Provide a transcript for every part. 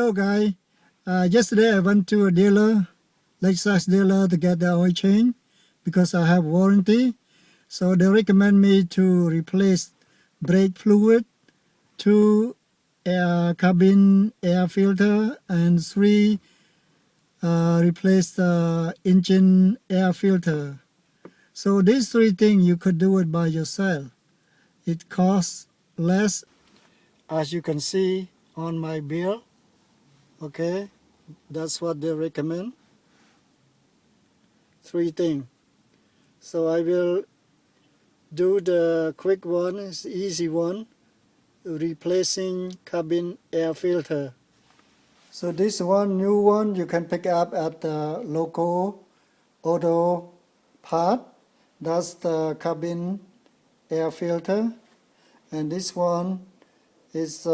Hello guys. Yesterday I went to a dealer, LEXUS dealer, to get the oil change because I have warranty. So they recommend me to replace brake fluid, 2 cabin air filter, and 3 replace the engine air filter. So these 3 things you could do it by yourself. It costs less, as you can see on my bill. Okay, that's what they recommend. 3 things. So I will do the quick one, it's the easy one, replacing cabin air filter. So this one, new one, you can pick up at the local auto part. That's the cabin air filter. And this one is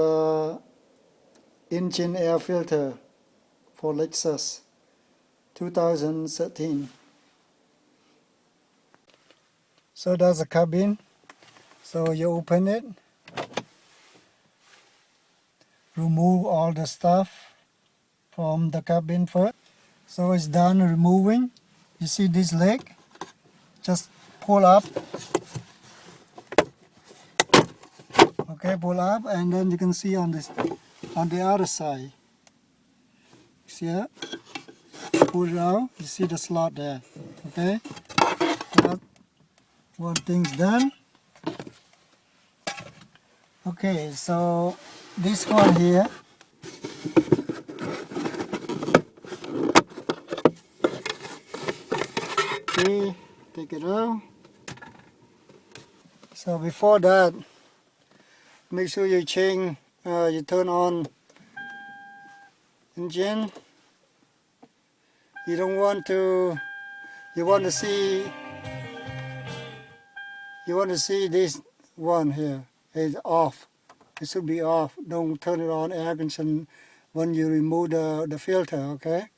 engine air filter for LEXUS 2013. So that's the cabin. So you open it, remove all the stuff from the cabin first. So it's done removing. You see this leg? Just pull up. Okay, pull up, and then you can see on the other side. See it? Pull it out. You see the slot there. Okay. That one thing's done. Okay, so this one here. Okay, take it out. So before that, make sure you change, you turn on engine. You don't want to, you want to see this one here is off. It should be off. Don't turn it on air condition when you remove the filter, okay?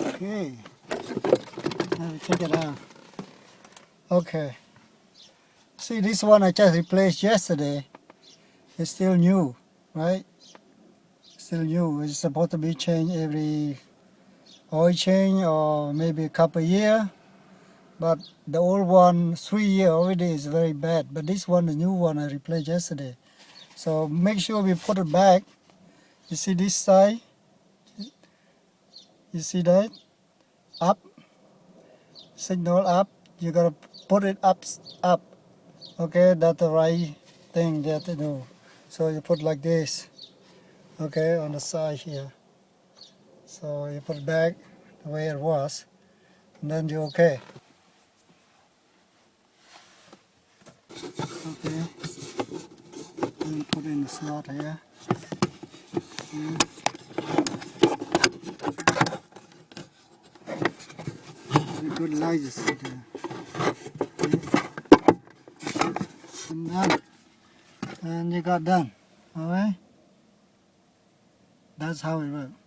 Okay, let me take it out. Okay, see this one I just replaced yesterday. It's still new, right? Still new. It's supposed to be changed every oil change or maybe a couple of years. But the old one, 3 years already, is very bad. But this one, the new one I replaced yesterday. So make sure we put it back. You see this side? You see that? Up. Signal up. You gotta put it up. Okay, that's the right thing that to do. So you put like this. Okay, on the side here. So you put it back the way it was, and then you're okay. Okay. Then put in the slot here. Very good lights there. Okay. And done. And you got done. Alright? That's how it works.